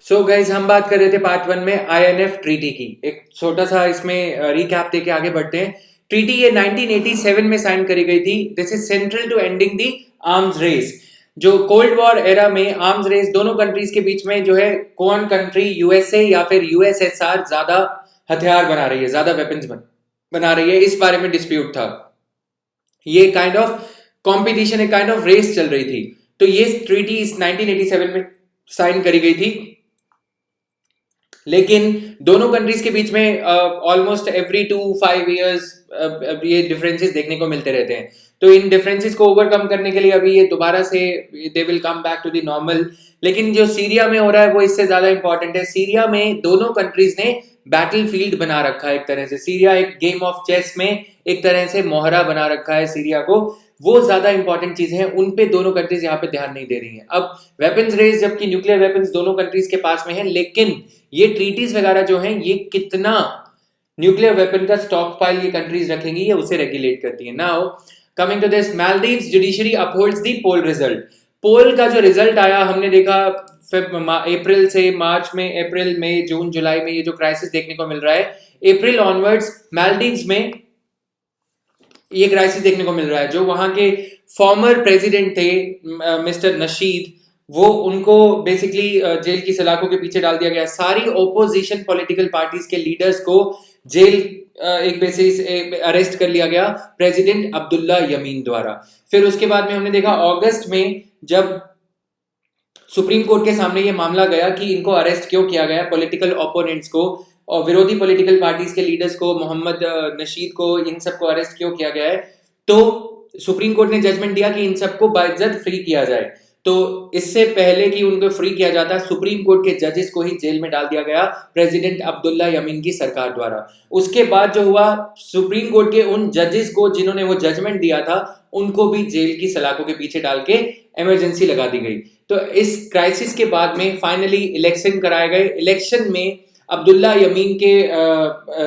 So guys हम बात कर रहे थे पार्ट वन में आईएनएफ ट्रीटी की। एक छोटा सा इसमें रिकैप देके आगे बढ़ते हैं। ट्रीटी ये 1987 में साइन करी गई थी। This is central to ending the arms race. जो कोल्ड वॉर एरा में आर्म्स रेस दोनों कंट्रीज के बीच में जो है, कौन कंट्री यूएसए या फिर यूएसएसआर ज्यादा हथियार बना रही है, ज्यादा वेपन्स बना रही है, इस बारे में डिस्प्यूट था। ये काइंड ऑफ कॉम्पिटिशन, एक काइंड ऑफ रेस चल रही थी। तो ये ट्रीटी इस 1987 में साइन करी गई थी। लेकिन दोनों कंट्रीज के बीच में ऑलमोस्ट एवरी 2-5 ईयर्स ये डिफरेंसेस देखने को मिलते रहते हैं। तो इन डिफरेंसेस को ओवरकम करने के लिए अभी ये दोबारा से they will come back to the normal. लेकिन जो सीरिया में हो रहा है वो इससे ज्यादा इंपॉर्टेंट है। सीरिया में दोनों कंट्रीज ने बैटलफील्ड बना रखा है एक तरह से। सीरिया एक गेम ऑफ चेस में एक तरह से मोहरा बना रखा है सीरिया को। वो ज्यादा इंपॉर्टेंट चीजें हैं, उन पे दोनों कंट्रीज यहाँ पे ध्यान नहीं दे रही हैं। अब वेपन्स रेस, जबकि न्यूक्लियर वेपन्स दोनों कंट्रीज के पास में है, लेकिन ये ट्रीटीज वगैरह जो हैं, ये कितना न्यूक्लियर वेपन का स्टॉक पाइल ये कंट्रीज रखेंगी, ये उसे रेगुलेट करती है। Now coming to this, Maldives judiciary upholds the poll result. Poll का जो रिजल्ट आया, हमने देखा अप्रैल से मार्च में, अप्रैल मई जून जुलाई में ये जो क्राइसिस देखने को मिल रहा है, अप्रैल ऑनवर्ड्स मालदीव्स में ये क्राइसिस देखने को मिल रहा है। जो वहां के फॉर्मर प्रेसिडेंट थे मिस्टर नशीद, वो उनको बेसिकली जेल की सलाखों के पीछे डाल दिया गया। सारी ओपोजिशन पॉलिटिकल पार्टीज के लीडर्स को जेल एक बेसिस अरेस्ट कर लिया गया प्रेसिडेंट अब्दुल्ला यमीन द्वारा। फिर उसके बाद में हमने देखा अगस्त में, जब सुप्रीम कोर्ट के सामने ये मामला गया कि इनको अरेस्ट क्यों किया गया, पॉलिटिकल ओपोनेंट्स को और विरोधी पॉलिटिकल पार्टीज के लीडर्स को, मोहम्मद नशीद को, इन सबको अरेस्ट क्यों किया गया है। तो सुप्रीम कोर्ट ने जजमेंट दिया कि इन सबको बाइज्जत फ्री किया जाए। तो इससे पहले कि उनको फ्री किया जाता, सुप्रीम कोर्ट के जजेस को ही जेल में डाल दिया गया प्रेसिडेंट अब्दुल्ला यमीन की सरकार द्वारा। उसके बाद जो हुआ, सुप्रीम कोर्ट के उन जजेस को जिन्होंने वो जजमेंट दिया था, उनको भी जेल की सलाखों के पीछे डाल के इमरजेंसी लगा दी गई। तो इस क्राइसिस के बाद में फाइनली इलेक्शन कराए गए। इलेक्शन में अब्दुल्ला यमीन के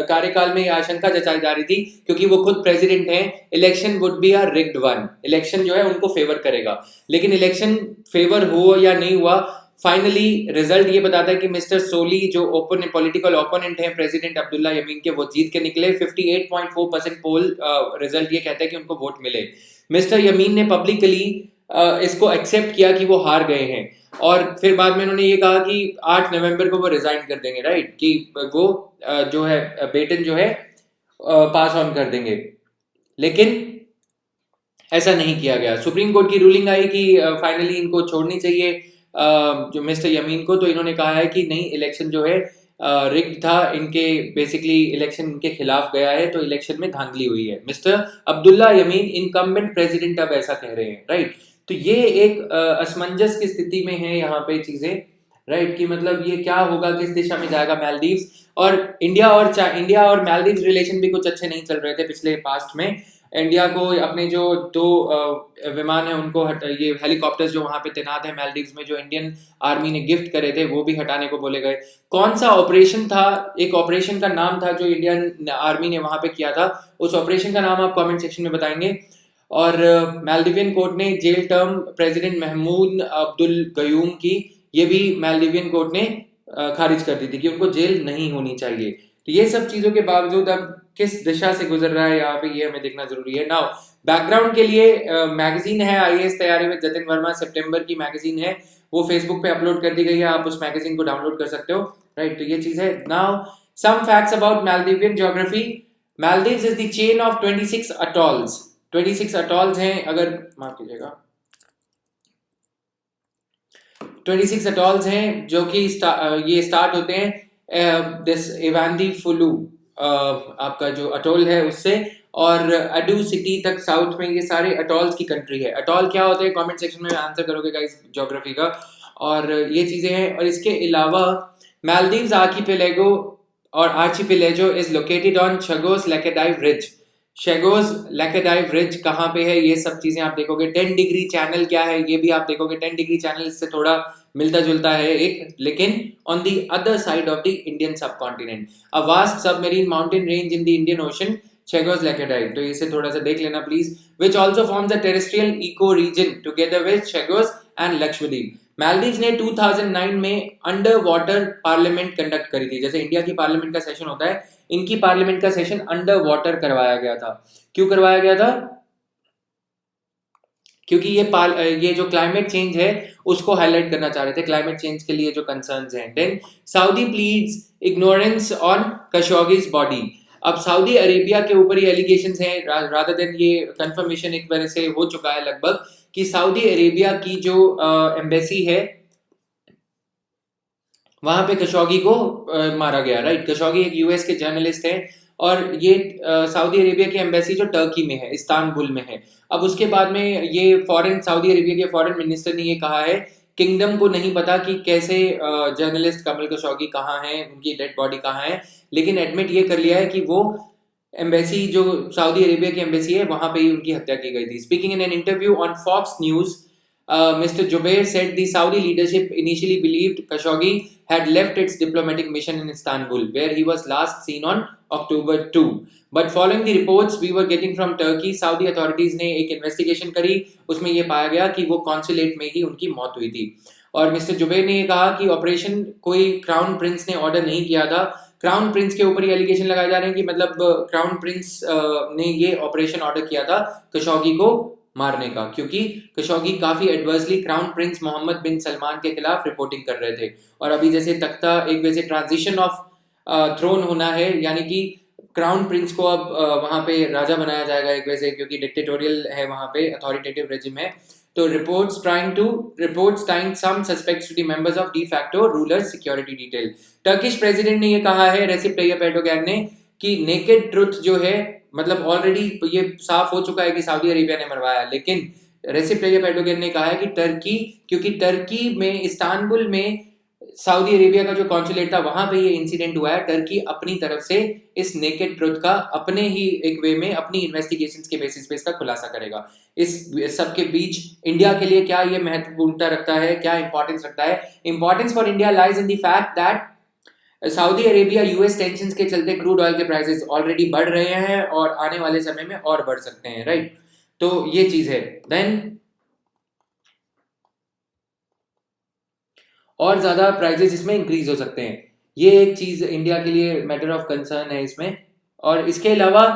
कार्यकाल में आशंका जताई जा रही थी, क्योंकि वो खुद प्रेसिडेंट हैं, election would be a rigged one, election जो है उनको फेवर करेगा। लेकिन इलेक्शन फेवर हुआ या नहीं हुआ, फाइनली रिजल्ट ये बताता है कि मिस्टर सोली, जो पॉलिटिकल ओपोनेंट हैं प्रेसिडेंट अब्दुल्ला यमीन के, वो जीत के निकले। 58.4% पोल रिजल्ट ये कहता है कि उनको वोट मिले। मिस्टर यमीन ने पब्लिकली इसको एक्सेप्ट किया कि वो हार गए हैं, और फिर बाद में उन्होंने ये कहा कि 8 नवंबर को वो रिजाइन कर देंगे, राइट, कि वो जो है बेटन जो है पास ऑन कर देंगे। लेकिन ऐसा नहीं किया गया। सुप्रीम कोर्ट की रूलिंग आई कि फाइनली इनको छोड़नी चाहिए जो मिस्टर यमीन को। तो इन्होंने कहा है कि नहीं, इलेक्शन जो है रिग्ड था, इनके बेसिकली इलेक्शन इनके खिलाफ गया है, तो इलेक्शन में धांधली हुई है। Mister Abdullah Yamin incumbent president अब ऐसा कह रहे हैं, राइट। तो ये एक असमंजस की स्थिति में है यहाँ पे चीजें, राइट, कि मतलब ये क्या होगा, किस दिशा में जाएगा मालदीव्स। और इंडिया और मालदीव्स रिलेशन भी कुछ अच्छे नहीं चल रहे थे पिछले पास्ट में। इंडिया को अपने जो 2 विमान है उनको ये हेलीकॉप्टर्स जो वहां पे तैनात है मालदीव्स में, जो इंडियन आर्मी ने गिफ्ट करे थे, वो भी हटाने को बोले गए। कौन सा ऑपरेशन था, एक ऑपरेशन का नाम था जो इंडियन आर्मी ने वहां पे किया था, उस ऑपरेशन का नाम आप कमेंट सेक्शन में बताएंगे। और मालदीवियन कोर्ट ने jail term president Mahmood Abdul Gayoom की, ये भी मालदीवियन कोर्ट ने खारिज कर दी थी कि उनको जेल नहीं होनी चाहिए। तो ये सब चीजों के बावजूद अब किस दिशा से गुजर रहा है यहाँ पे, ये हमें देखना जरूरी है। नाउ बैकग्राउंड के लिए मैगजीन है आईएएस तैयारी में जतिन वर्मा, सितंबर की मैगजीन है, वो फेसबुक पे अपलोड कर दी गई है, आप उस मैगजीन को डाउनलोड कर सकते हो, राइट। तो ये चीज है। Now some facts about Maldivian geography. Maldives is the chain of 26 atolls. 26 atolls हैं, अगर माफ कीजिएगा, 26 अटॉल्स हैं जो कि ये स्टार्ट होते हैं दिस इवांदी फुलू आपका जो अटोल है उससे, और अडू सिटी तक साउथ में, ये सारे अटॉल्स की कंट्री है। अटॉल क्या होते हैं कमेंट सेक्शन में आंसर करोगे गाइस ज्योग्राफी का, और ये चीजें हैं। और इसके अलावा Maldives archipelago is located on Chagos Laccadive ridge. Chagos Laccadive ridge कहाँ पे है, ये सब चीजें आप देखोगे। 10 डिग्री चैनल क्या है, ये भी आप देखोगे। 10 डिग्री चैनल इससे थोड़ा मिलता जुलता है एक, लेकिन on the other side of the Indian subcontinent, a vast submarine mountain range in the Indian Ocean, Chagos Laccadive. तो इसे थोड़ा सा देख लेना please. Which also forms a terrestrial eco region together with Chagos and Lakshadweep. Maldives ने 2009 में under water parliament conduct करी थी। जैसे इंडिया की पार्लियामेंट का सेशन होता है, इनकी पार्लियामेंट का सेशन अंडर वाटर करवाया गया था। क्यों करवाया गया था? क्योंकि ये जो क्लाइमेट चेंज है उसको हाईलाइट करना चाह रहे थे, क्लाइमेट चेंज के लिए जो कंसर्न्स हैं। Then Saudi pleads ignorance on Khashoggi's body. अब सऊदी अरेबिया के ऊपर ये एलिगेशंस हैं, रादर देन ये कंफर्मेशन एक तरह से हो चुका है लगभग, कि सऊदी अरेबिया की जो एम्बेसी है वहां पे खशोगी को मारा गया, राइट। खशोगी एक यूएस के जर्नलिस्ट है और ये सऊदी अरेबिया की एम्बेसी जो टर्की में है, इस्तांबुल में है। अब उसके बाद में ये सऊदी अरेबिया के फॉरेन मिनिस्टर ने ये कहा है किंगडम को नहीं पता कि कैसे जर्नलिस्ट कमल खशोगी कहाँ है, उनकी डेड बॉडी कहाँ है, लेकिन एडमिट ये कर लिया है कि वो एम्बेसी जो सऊदी अरेबिया की एम्बेसी है वहां पे ही उनकी हत्या की गई थी। Speaking in an interview on Fox News, Mr. Jubair said the Saudi leadership initially believed Khashoggi had left its diplomatic mission in Istanbul, where he was last seen on October 2. But following the reports we were getting from Turkey, Saudi authorities ने एक investigation करी, उसमें ये पाया गया कि वो consulate में ही उनकी मौत हुई थी। और मिस्टर जुबैर ने ये कहा कि ऑपरेशन कोई क्राउन प्रिंस ने ऑर्डर नहीं किया था। क्राउन प्रिंस के ऊपर ये एलिगेशन लगाए जा रहे हैं कि मतलब क्राउन प्रिंस ने ये ऑपरेशन ऑर्डर किया था खशोगी को मारने का, क्योंकि खशोगी काफी एडवर्सली क्राउन प्रिंस मोहम्मद बिन सलमान के खिलाफ रिपोर्टिंग कर रहे थे। और अभी जैसे तख्ता एक वैसे ट्रांजिशन ऑफ थ्रोन होना है, यानी कि क्राउन प्रिंस को अब वहां पे राजा बनाया जाएगा एक वैसे, क्योंकि डिक्टेटोरियल है वहां पे, अथॉरिटेटिव रेजिम है। तो reports tying some suspects to the members of de facto rulers security detail. Turkish president ने ये कहा है, रेसिप ताय्यिप एर्दोगन ने, कि नेकेड ट्रुथ जो है, मतलब ऑलरेडी ये साफ हो चुका है कि सऊदी अरेबिया ने मरवाया, लेकिन रेसिप ताय्यिप एर्दोगन ने कहा है कि टर्की, क्योंकि टर्की में इस्तांबुल में सऊदी अरेबिया का जो कॉन्सुलेट था वहां पे ये इंसिडेंट हुआ है, टर्की अपनी तरफ से इस नेकेड ट्रुथ का अपने ही एक वे में अपनी इन्वेस्टिगेशंस के बेसिस पे इसका खुलासा करेगा। इस सब के बीच इंडिया के लिए क्या ये महत्वपूर्णता रखता है, क्या इंपॉर्टेंस रखता है? Importance for India lies in the fact that Saudi Arabia US tensions के चलते क्रूड ऑयल के प्राइसेस ऑलरेडी बढ़ रहे हैं और आने वाले समय में और बढ़ सकते हैं, राइट। तो ये चीज है। देन और ज्यादा प्राइसेस इसमें इंक्रीज हो सकते हैं, ये एक चीज इंडिया के लिए मैटर ऑफ कंसर्न है इसमें। और इसके अलावा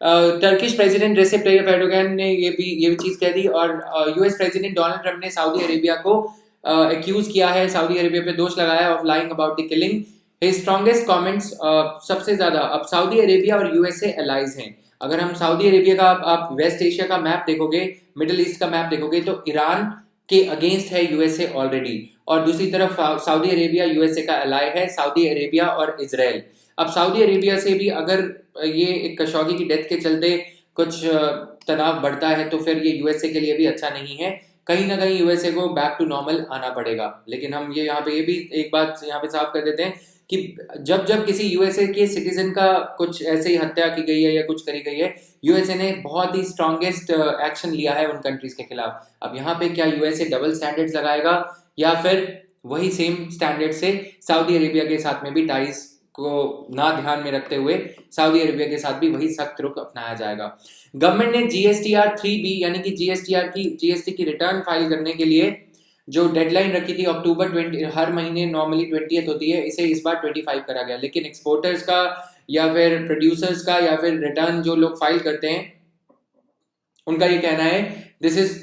टर्किश प्रेसिडेंट रेसिप ताय्यिप एर्दोगन ने ये भी चीज कह दी, और यूएस प्रेसिडेंट डोनाल्ड ट्रंप ने सऊदी अरेबिया को एक्यूज किया है, सऊदी अरेबिया पे दोष लगाया of lying about the killing. His strongest comments, सबसे ज्यादा अब सऊदी अरेबिया और यूएसए एलाइज हैं। अगर हम सऊदी अरेबिया का आप वेस्ट एशिया का मैप देखोगे, मिडिल ईस्ट का मैप देखोगे, तो ईरान के अगेंस्ट है यूएसए ऑलरेडी, और दूसरी तरफ सऊदी अरेबिया यूएसए का अलाय है, सऊदी अरेबिया और इजराइल। अब सऊदी अरेबिया से भी अगर ये एक खशोगी की डेथ के चलते कुछ तनाव बढ़ता है तो फिर ये यूएसए के लिए भी अच्छा नहीं है, कहीं ना कहीं यूएसए को बैक टू नॉर्मल आना पड़ेगा। लेकिन हम ये यहाँ पे ये भी एक बात यहाँ पे साफ कर देते हैं कि जब जब किसी यूएसए के सिटीजन का कुछ ऐसे ही हत्या की गई है या कुछ करी गई है, यूएसए ने बहुत ही स्ट्रॉन्गेस्ट एक्शन लिया है उन कंट्रीज के खिलाफ। अब यहाँ पे क्या यूएसए डबल स्टैंडर्ड्स लगाएगा या फिर वही सेम स्टैंडर्ड से सऊदी अरेबिया के साथ में भी टाइज को ना ध्यान में रखते हुए सऊदी अरेबिया के साथ भी वही सख्त रुख अपनाया जाएगा। गवर्नमेंट ने जीएसटीआर 3B यानी कि जीएसटी की रिटर्न फाइल करने के लिए जो डेडलाइन रखी थी अक्टूबर 20, हर महीने नॉर्मली 20th होती है, इसे इस बार 25 करा गया। लेकिन एक्सपोर्टर्स का या फिर प्रोड्यूसर्स का या फिर रिटर्न जो लोग फाइल करते हैं उनका ये कहना है दिस इज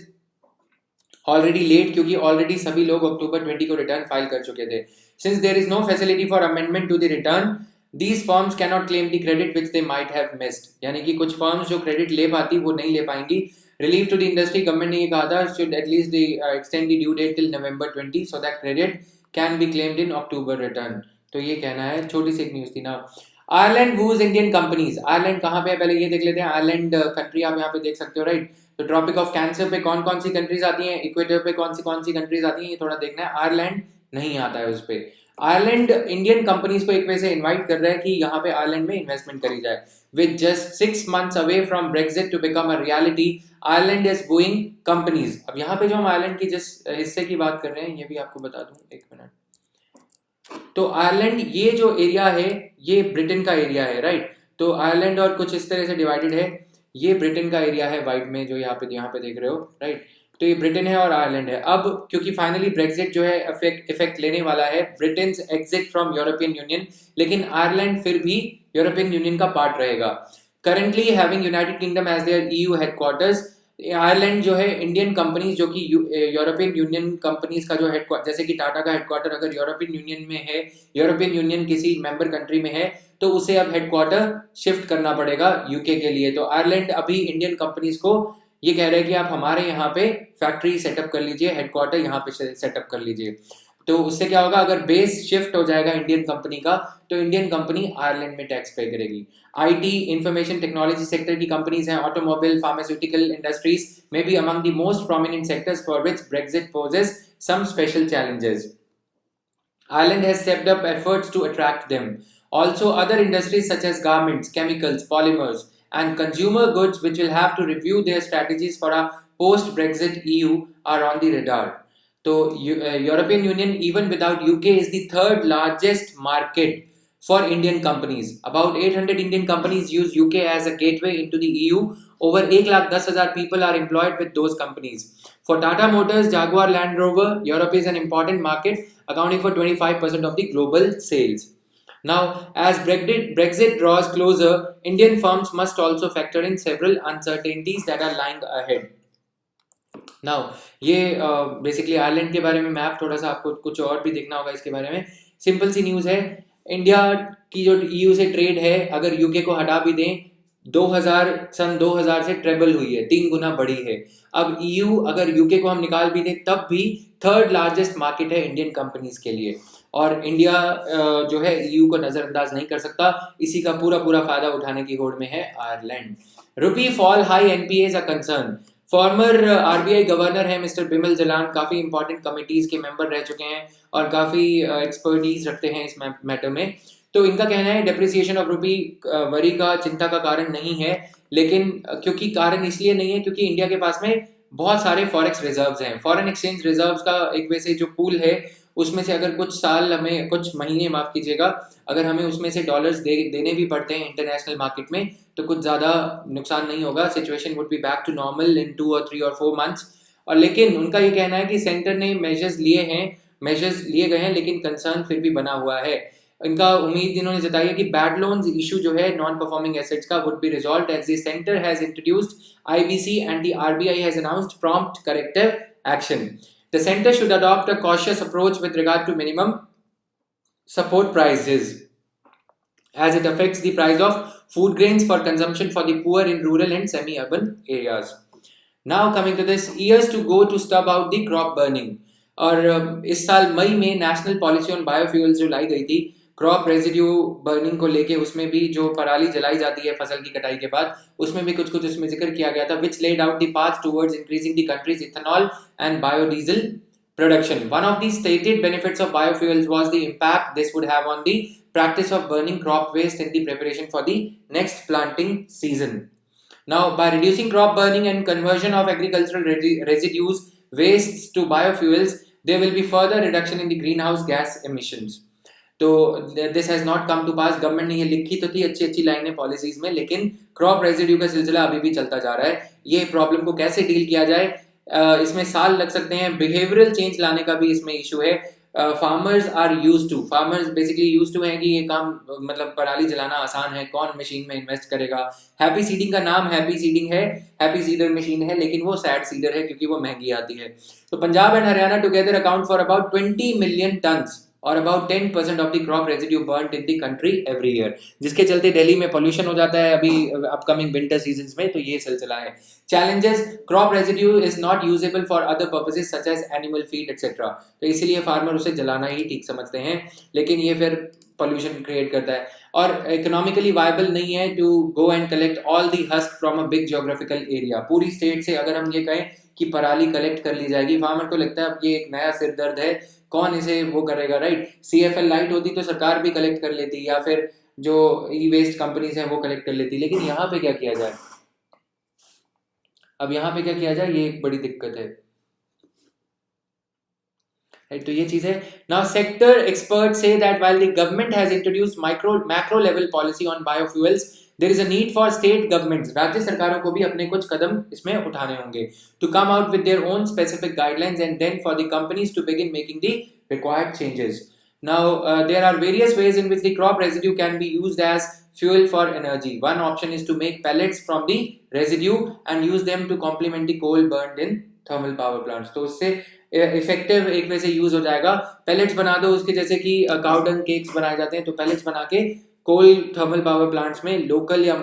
ऑलरेडी लेट, क्योंकि ऑलरेडी सभी लोग अक्टूबर 20 को रिटर्न फाइल कर चुके थे। Since there is no facility for amendment to the return, these firms cannot claim the credit which they might have missed, यानी कि कुछ फर्म्स जो क्रेडिट ले पाती वो नहीं ले पाएंगी। Relief to the industry, government ने ये कहा था should at least extend the due date till November 20 so that credit can be claimed in October return। तो ये कहना है, छोटी सी एक न्यूज थी ना। Ireland whose Indian companies, Ireland कहाँ पे है पहले ये देख लेते हैं। आयरलैंड कंट्री आप यहाँ पे देख सकते हो, राइट। तो ट्रॉपिक ऑफ कैंसर पे कौन कौन सी कंट्रीज आती हैं, इक्वेटर पे कौन सी कंट्रीज आती हैं, ये थोड़ा देखना है। आयरलैंड नहीं आता है उस पे। आयरलैंड इंडियन कंपनीज को एक वजह से इनवाइट कर रहा है कि यहाँ पे आयरलैंड में इन्वेस्टमेंट करी जाए। With just 6 months away from Brexit to become a reality, Ireland is wooing companies। अब यहाँ पे जो हम आयरलैंड की जिस हिस्से की बात कर रहे हैं ये भी आपको बता दूं, एक मिनट। तो आयरलैंड ये जो एरिया है ये ब्रिटेन का एरिया है, राइट। तो आयरलैंड और कुछ इस तरह से डिवाइडेड है, ये ब्रिटेन का एरिया है वाइट में जो यहाँ पे देख रहे हो, राइट। तो ये ब्रिटेन है और आयरलैंड है। अब क्योंकि फाइनली ब्रेक्जिट जो है इफेक्ट लेने वाला है, Britain exit from European Union, लेकिन आयरलैंड फिर भी यूरोपियन यूनियन का पार्ट रहेगा। Currently having United Kingdom as their EU headquarters, Ireland जो है इंडियन कंपनीज जो कि यूरोपियन यूनियन कंपनीज का जो हेडक्वार्टर, जैसे कि टाटा का हेडक्वार्टर अगर यूरोपियन यूनियन में है, यूरोपियन यूनियन किसी मेंबर कंट्री में है, तो उसे अब हेडक्वार्टर शिफ्ट करना पड़ेगा यूके के लिए। तो आयरलैंड अभी इंडियन कंपनीज को ये कह रहे हैं कि आप हमारे यहाँ पे फैक्ट्री सेटअप कर लीजिए, हेडक्वार्टर यहाँ पे सेटअप कर लीजिए। तो उससे क्या होगा, अगर बेस शिफ्ट हो जाएगा इंडियन कंपनी का, तो इंडियन कंपनी आयरलैंड में टैक्स पे करेगी। आईटी, इंफॉर्मेशन टेक्नोलॉजी सेक्टर की कंपनीज हैं, ऑटोमोबाइल, फार्मास्यूटिकल इंडस्ट्रीज में be among the most prominent sectors for which Brexit poses some special challenges. Ireland has stepped up efforts to attract them. Also, other industries such as garments, chemicals, polymers, and consumer goods, which will have to review their strategies for a post-Brexit EU, are on the radar. So, European Union, even without UK, is the third largest market for Indian companies. About 800 Indian companies use UK as a gateway into the EU. Over 1,10,000 people are employed with those companies. For Tata Motors, Jaguar Land Rover, Europe is an important market, accounting for 25% of the global sales. Now, as Brexit draws closer, Indian firms must also factor in several uncertainties that are lying ahead. Now, ये basically Ireland के बारे में map, थोड़ा सा आपको कुछ और भी देखना होगा इसके बारे में। सिंपल सी न्यूज़ है, इंडिया की जो ईयू से ट्रेड है, अगर यूके को हटा भी दें, 2000 से ट्रेबल हुई है, 3 गुना बढ़ी है। अब ईयू अगर यूके को हम निकाल भी दें, तब भी थर्ड लार्जेस्ट मार्केट है इंडियन कंपनीज के लिए, और इंडिया जो है ईयू को नजरअंदाज नहीं कर सकता। इसी का पूरा फायदा उठाने की होड़ में है Ireland. Rupee fall, high NPAs a concern. Farmer RBI governor है मिस्टर बिमल जलान, काफी इंपॉर्टेंट कमिटीज के मेंबर रह चुके हैं और काफी एक्सपर्टीज रखते हैं इस मैटर में। तो इनका कहना है डेप्रिसिएशन ऑफ रुपी वरी का, चिंता का कारण नहीं है, लेकिन क्योंकि कारण इसलिए नहीं है क्योंकि इंडिया के पास में बहुत सारे फॉरेक्स रिजर्व्स हैं। फॉरेन एक्सचेंज रिजर्व्स का एक वैसे जो पूल है, उसमें से अगर कुछ महीने माफ कीजिएगा, अगर हमें उसमें से डॉलर्स देने भी पड़ते हैं इंटरनेशनल मार्केट में, तो कुछ ज्यादा नुकसान नहीं होगा। Situation would be back to normal in 2 और 3 और 4 मंथ्स। और लेकिन उनका ये कहना है कि सेंटर ने मेजर्स लिए गए हैं, लेकिन कंसर्न फिर भी बना हुआ है। इनका उम्मीद इन्होंने जताई है कि बैड लोन्स इशू जो है नॉन परफॉर्मिंग एसेट्स का would be resolved as the centre has introduced IBC and the RBI has announced prompt corrective action. The center should adopt a cautious approach with regard to minimum support prices, as it affects the price of food grains for consumption for the poor in rural and semi-urban areas. Now coming to this, years to go to stub out the crop burning. और इस साल मई में national policy on biofuels जो लाई गई थी crop residue burning को लेके, उसमें भी जो पराली जलाई जाती है फसल की कटाई के बाद, उसमें भी कुछ उसमें जिक्र किया गया था, which laid out the path towards increasing the country's ethanol and biodiesel production. One of the stated benefits of biofuels was the impact this would have on the practice of burning crop waste in the preparation for the next planting season. Now, by reducing crop burning and conversion of agricultural residues wastes to biofuels, there will be further reduction in the greenhouse gas emissions. तो this has not come to pass. Government ने ये लिखी तो थी अच्छी लाइनें policies में, लेकिन क्रॉप रेजिड्यू का सिलसिला अभी भी चलता जा रहा है। ये प्रॉब्लम को कैसे डील किया जाए, इसमें साल लग सकते हैं। बिहेवियरल चेंज लाने का भी इसमें इशू है। फार्मर्स बेसिकली यूज्ड टू हैं कि ये काम मतलब पराली जलाना आसान है, कौन मशीन में इन्वेस्ट करेगा। हैप्पी सीडिंग का नाम हैप्पी सीडिंग है, हैप्पी सीडर मशीन है, लेकिन वो सैड सीडर है क्योंकि वो महंगी आती है। तो Punjab and Haryana together account for about 20 million tons और about 10% of the crop residue burned in the country every year, जिसके चलते दिल्ली में पोल्यूशन हो जाता है अभी अपकमिंग विंटर सीजन्स में। तो ये सिलसिला है। Challenges, crop residue is not usable for other purposes such as animal feed etcetera, तो इसीलिए फार्मर उसे जलाना ही ठीक समझते हैं, लेकिन ये फिर पोल्यूशन क्रिएट करता है और इकोनॉमिकली वायबल नहीं है to go and collect all the husk from a big geographical area. पूरी स्टेट से अगर हम ये कहें कि पराली कलेक्ट कर ली जाएगी, फार्मर को लगता है अब ये एक नया सिर दर्द है, कौन इसे वो करेगा, राइट। सीएफएल लाइट होती तो सरकार भी कलेक्ट कर लेती, या फिर जो ई वेस्ट कंपनीज हैं वो कलेक्ट कर लेती, लेकिन यहाँ पे क्या किया जाए, अब यहाँ पे क्या किया जाए, ये एक बड़ी दिक्कत है। Right, तो ये चीज है। Now sector experts say that while the government has introduced macro level policy on biofuels, there is a need for state governments, राज्य सरकारों को भी अपने कुछ कदम इसमें उठाने होंगे, to come out with their own specific guidelines and then for the companies to begin making the required changes. Now, there are various ways in which the crop residue can be used as fuel for energy. One option is to make pellets from the residue and use them to complement the coal burned in thermal power plants. तो उससे effective एक वजह से use हो जाएगा. Pellets बना दो उसके, जैसे कि काउ डंग केक्स बनाए जाते हैं, तो पेलेट्स बना के कोल थर्मल पावर प्लांट्स में, लोकल या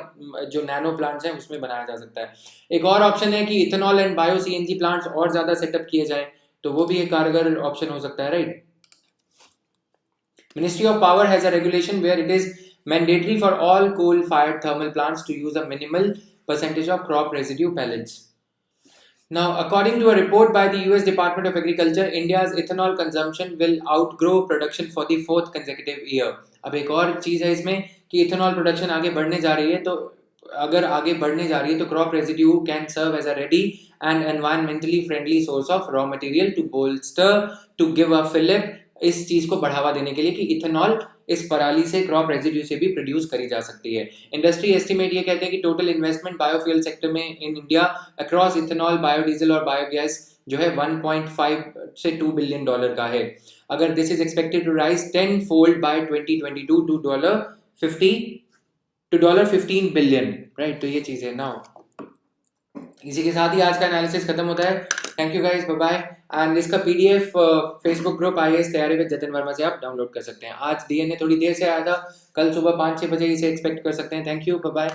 जो नैनो प्लांट्स हैं उसमें बनाया जा सकता है. एक और ऑप्शन है कि ethanol and bio CNG plants और ज्यादा सेटअप किए जाए, तो वो भी एक कारगर ऑप्शन हो सकता है, right. Ministry of Power has a regulation where it is mandatory for all coal-fired thermal plants to use a minimal percentage of crop residue pellets. Now, according to a report by the US Department of Agriculture, India's ethanol consumption will outgrow production for the 4th consecutive year. अब एक और चीज है इसमें कि ethanol production आगे बढ़ने जा रही है, तो अगर आगे बढ़ने जा रही है तो crop residue can serve as a ready and environmentally friendly source of raw material to bolster, to give a fillip, इस चीज को बढ़ावा देने के लिए कि इथेनॉल इस पराली से, क्रॉप रेजिड्यू से भी प्रोड्यूस करी जा सकती है. इंडस्ट्री एस्टिमेट ये कहते हैं कि टोटल इन्वेस्टमेंट बायोफ्यूल सेक्टर में in India across ethanol, biodiesel और बायोगैस जो है 1.5 से 2 बिलियन डॉलर का है. अगर this is expected to rise 10 fold by 2022 to $15 billion, right. तो ये चीज है. नाउ इसी के साथ ही आज का एनालिसिस खत्म होता है. Thank you guys, bye bye. And इसका PDF Facebook group IAS Taiyari with Jatin Verma से आप डाउनलोड कर सकते हैं. आज डीएनए थोड़ी देर से आया था, कल सुबह 5-6 बजे इसे एक्सपेक्ट कर सकते हैं. Thank you, bye bye.